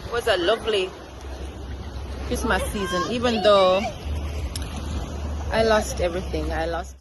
It was a lovely Christmas season, even though I lost everything. I lost.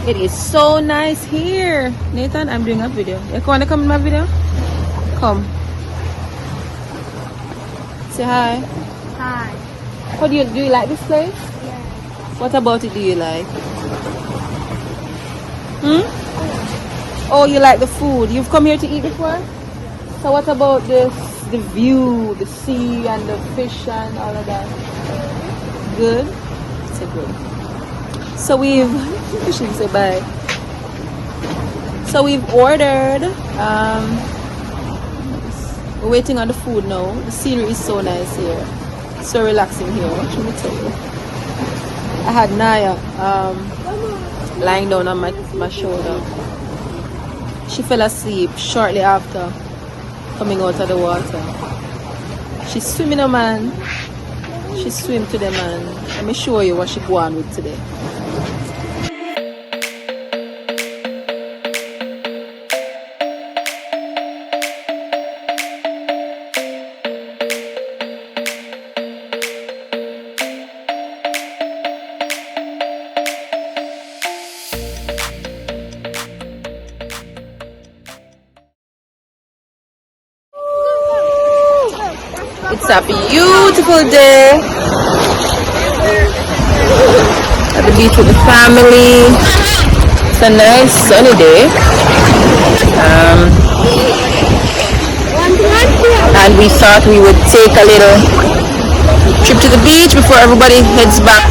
It is so nice here. Nathan, I'm doing a video. You want to come in my video? Come. Say hi. Hi. What do you like this place? Yeah. What about it do you like? Oh, you like the food. You've come here to eat before? So what about the view, the sea and the fish and all of that? Good? Say good. So we've say bye. So we've ordered. We're waiting on the food now. The scenery is so nice here. So relaxing here. What should we tell you? I had Naya lying down on my shoulder. She fell asleep shortly after coming out of the water. She's swimming, a man. She swim to the man. Let me show you what she go on with today. It's a beautiful day at the beach with the family. It's a nice sunny day. And we thought we would take a little trip to the beach before everybody heads back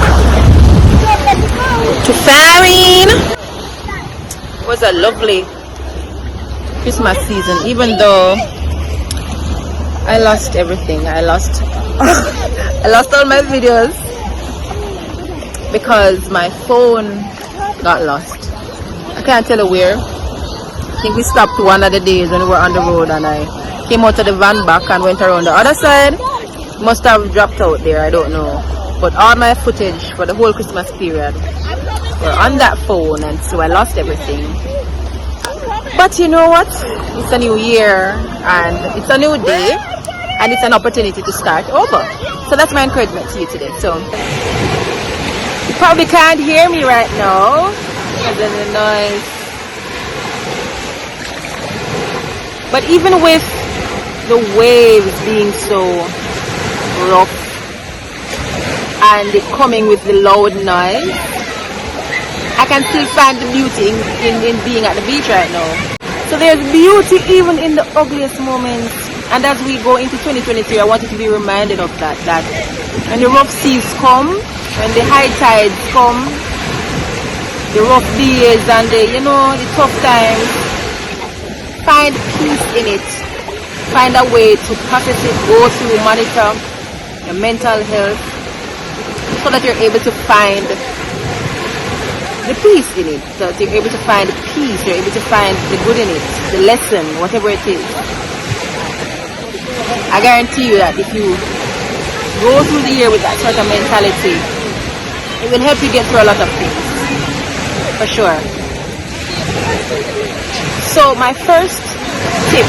to Farin. It was a lovely Christmas season, even though I lost everything. I lost all my videos because my phone got lost. I can't tell you where. I think we stopped one of the days when we were on the road and I came out of the van back and went around the other side. Must have dropped out there, I don't know. But all my footage for the whole Christmas period were on that phone, and so I lost everything. But you know what? It's a new year and it's a new day. And it's an opportunity to start over. So that's my encouragement to you today. So you probably can't hear me right now because of the noise. But even with the waves being so rough and it coming with the loud noise, I can still find the beauty in being at the beach right now. So there's beauty even in the ugliest moments. And as we go into 2023, I want you to be reminded of that when the rough seas come, when the high tides come, the rough days and the tough times, find peace in it. Find a way to process it, go through, monitor your mental health so that you're able to find the peace in it. So that you're able to find peace, you're able to find the good in it, the lesson, whatever it is. I guarantee you that if you go through the year with that sort of mentality, it will help you get through a lot of things, for sure. So my first tip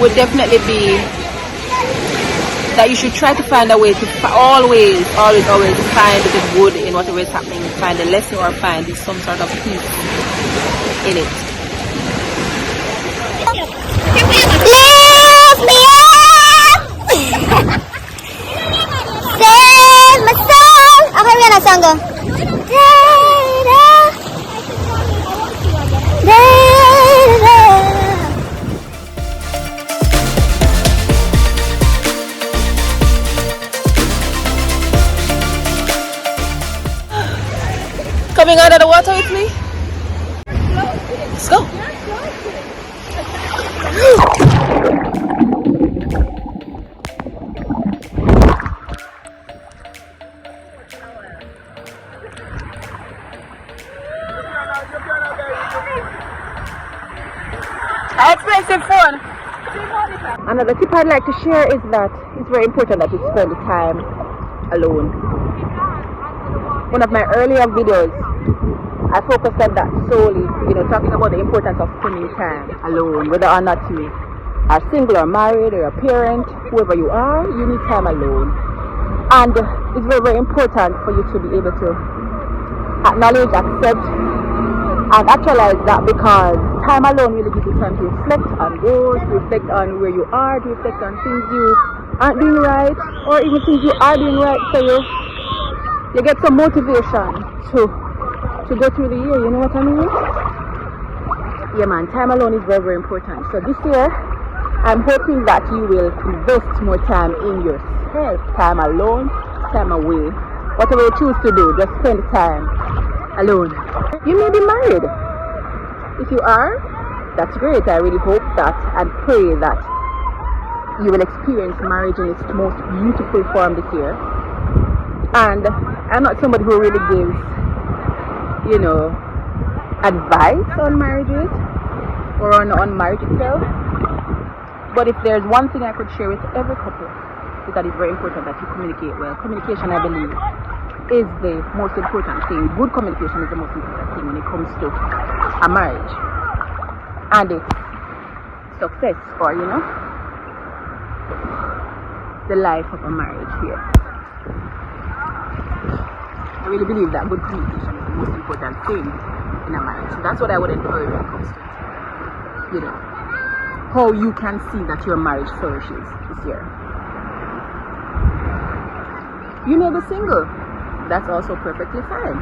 would definitely be that you should try to find a way to always find the good in whatever is happening, find a lesson or find some sort of peace in it. Lift me up! Save my soul! Okay, we're gonna sing go. Coming out of the water with me? Let's go. Expensive phone. Another tip I'd like to share is that it's very important that you spend the time alone. One of my earlier videos, I focused on that solely, talking about the importance of spending time alone, whether or not you are single or married or a parent, whoever you are, you need time alone. And it's very, very important for you to be able to acknowledge, accept, and actualize that, because time alone really gives you time to reflect on goals, to reflect on where you are, to reflect on things you aren't doing right, or even things you are doing right, so you get some motivation to go through the year, you know what I mean? Yeah man, time alone is very, very important. So this year, I'm hoping that you will invest more time in yourself. Time alone, time away. Whatever you choose to do, just spend time alone. You may be married. If you are, that's great. I really hope that and pray that you will experience marriage in its most beautiful form this year. And I'm not somebody who really gives, advice on marriages or on marriage itself. But if there's one thing I could share with every couple, is that it's very important that you communicate well. Communication, I believe, is the most important thing. Good communication is the most important thing when it comes to a marriage and its success, or the life of a marriage here. I really believe that good communication is the most important thing in a marriage. So that's what I would encourage when it comes to, how you can see that your marriage flourishes this year. You may be single. That's also perfectly fine.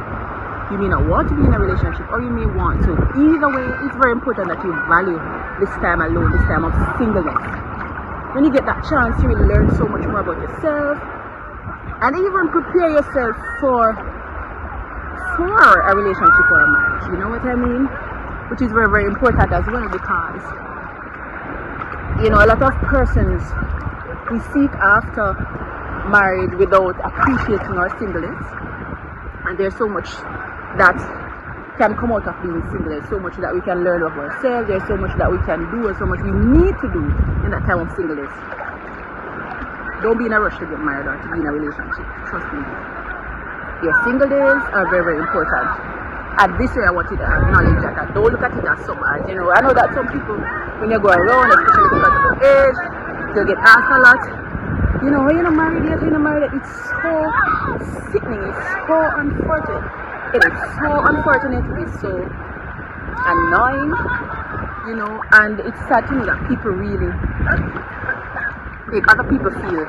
You may not want to be in a relationship, or you may want to. Either way, it's very important that you value this time alone, this time of singleness. When you get that chance, you will learn so much more about yourself, and even prepare yourself for a relationship or a marriage. You know what I mean? Which is very, very important as well, because a lot of persons, we seek after marriage without appreciating our singleness, and there's so much that can come out of being single. There's so much that we can learn of ourselves, there's so much that we can do, and so much we need to do in that time of singleness. Don't be in a rush to get married or to be in a relationship. Trust me. Your single days are very, very important. And this way I want you to acknowledge that. And don't look at it as so bad. I know that some people, when you go around, especially because of the age, they'll get asked a lot. When you're not married yet, it's so sickening. It's so unfortunate. It is so unfortunate. It's so annoying. And it's sad to know that people really make other people feel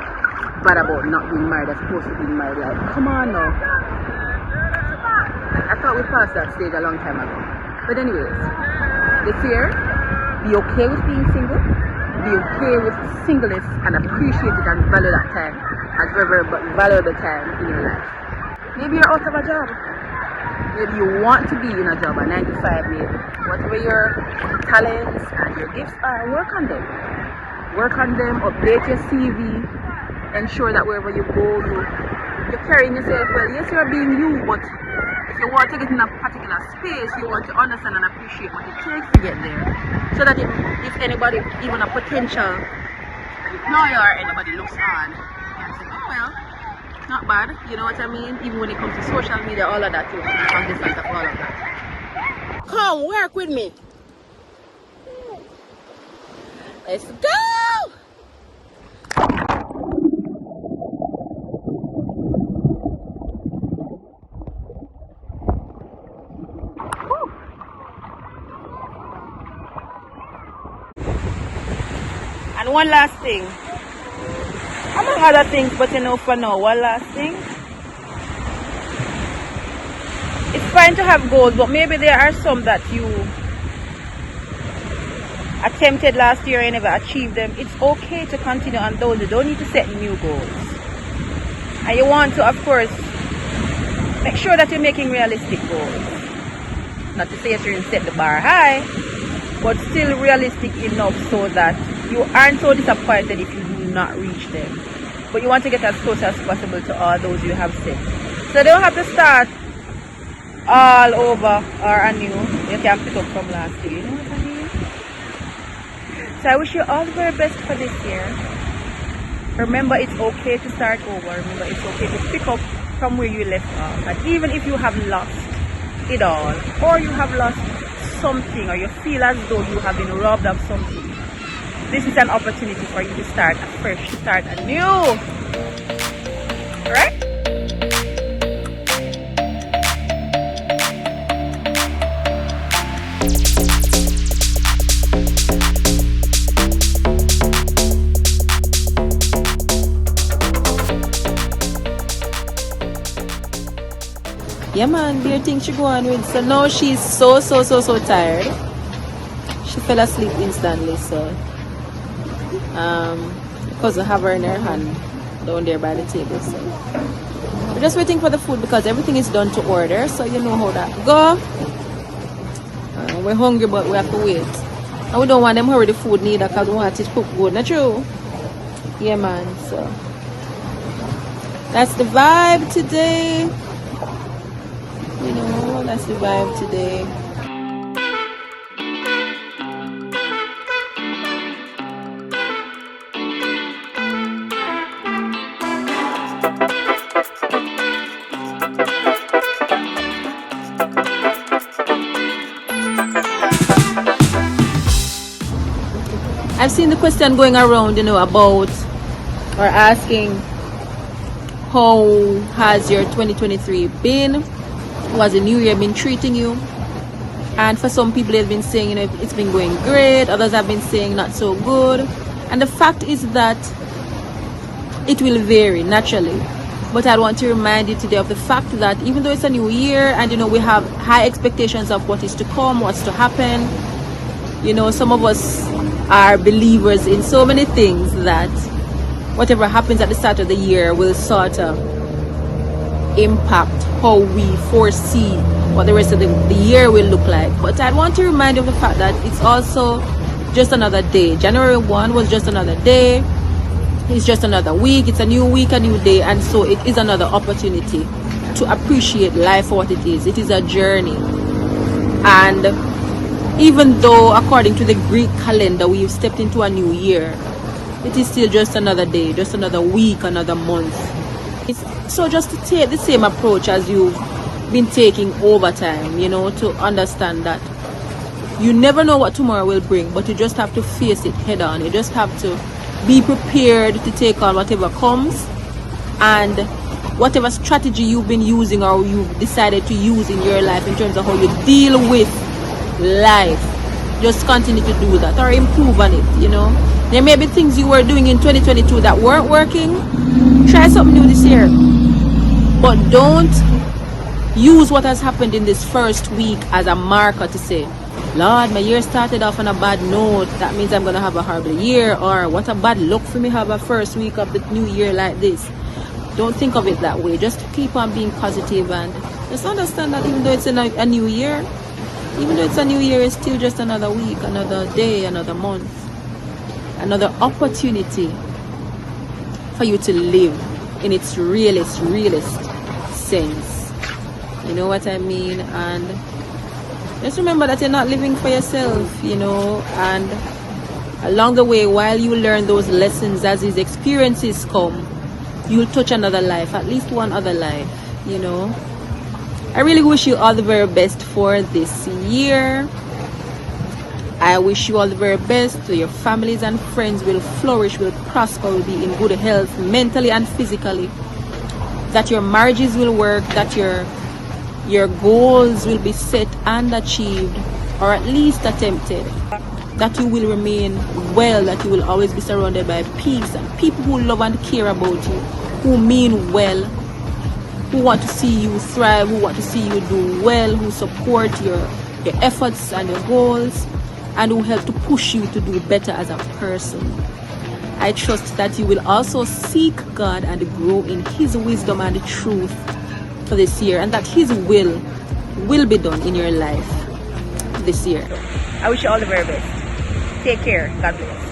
bad about not being married as opposed to being married. Like, come on now. I thought we passed that stage a long time ago. But anyways, this year, be okay with being single, be okay with singleness, and appreciate it and value that time as very, very valuable time in your life. Maybe you're out of a job. Maybe you want to be in a job, a 9 to 5 maybe. Whatever your talents and your gifts are, work on them. Work on them, update your CV, ensure that wherever you go, you're carrying yourself well. Yes, you're being you, but if you want to get in a particular space, you want to understand and appreciate what it takes to get there. So that if anybody, even a potential employer or anybody looks on, you can say, oh well, not bad, you know what I mean? Even when it comes to social media, all of that, you can cognizant of all of that. Come work with me. Let's go! And one last thing, among other things, but you know, for now, one last thing. It's fine to have goals, but maybe there are some that you attempted last year and never achieved them. It's okay to continue on those. You don't need to set new goals. And you want to, of course, make sure that you're making realistic goals. Not to say that you're set the bar high, but still realistic enough so that you aren't so disappointed if you do not reach them. But you want to get as close as possible to all those you have set. So they don't have to start all over or anew. You can pick up from last year. You know what I mean? So I wish you all the very best for this year. Remember, it's okay to start over. Remember, it's okay to pick up from where you left off. And even if you have lost it all, or you have lost something, or you feel as though you have been robbed of something, this is an opportunity for you to start afresh, to start anew. Right? Yeah man, dear thing she go on with. So now she's so tired. She fell asleep instantly, so because I have her in her hand down there by the table. So we're just waiting for the food because everything is done to order, so you know how that go. We're hungry, but we have to wait. And we don't want them hurry the food neither because we want it to cook good, not true? Yeah man, so that's the vibe today. You know, that's the vibe today. I've seen the question going around, you know, about or asking how has your 2023 been? How has the new year been treating you? And for some people they've been saying, you know, it's been going great. Others have been saying not so good. And the fact is that it will vary naturally. But I want to remind you today of the fact that even though it's a new year and, you know, we have high expectations of what is to come, what's to happen, you know, some of us are believers in so many things that whatever happens at the start of the year will sort of impact how we foresee what the rest of the year will look like. But I want to remind you of the fact that it's also just another day. January 1 was just another day. It's just another week. It's a new week, a new day, and so it is another opportunity to appreciate life for what it is. It is a journey. And even though according to the Greek calendar we've stepped into a new year, it is still just another day, just another week, another month. So just to take the same approach as you've been taking over time, you know, to understand that you never know what tomorrow will bring, but you just have to face it head on. You just have to be prepared to take on whatever comes, and whatever strategy you've been using or you've decided to use in your life in terms of how you deal with life, just continue to do that or improve on it. You know, there may be things you were doing in 2022 that weren't working. Try something new this year, but don't use what has happened in this first week as a marker to say, Lord, my year started off on a bad note, that means I'm gonna have a horrible year, or what a bad luck for me have a first week of the new year like this. Don't think of it that way. Just keep on being positive and Just understand that even though it's a new year, even though it's a new year, it's still just another week, another day, another month, another opportunity for you to live in its realest sense. You know what I mean? And just remember that you're not living for yourself, you know, and along the way, while you learn those lessons, as these experiences come, you'll touch another life, at least one other life, you know. I really wish you all the very best for this year. I wish you all the very best. So your families and friends will flourish, will prosper, will be in good health, mentally and physically. That your marriages will work, that your goals will be set and achieved, or at least attempted. That you will remain well, that you will always be surrounded by peace and people who love and care about you, who mean well, who want to see you thrive, who want to see you do well, who support your efforts and your goals, and who help to push you to do better as a person. I trust that you will also seek God and grow in His wisdom and truth for this year, and that His will be done in your life this year. I wish you all the very best. Take care. God bless.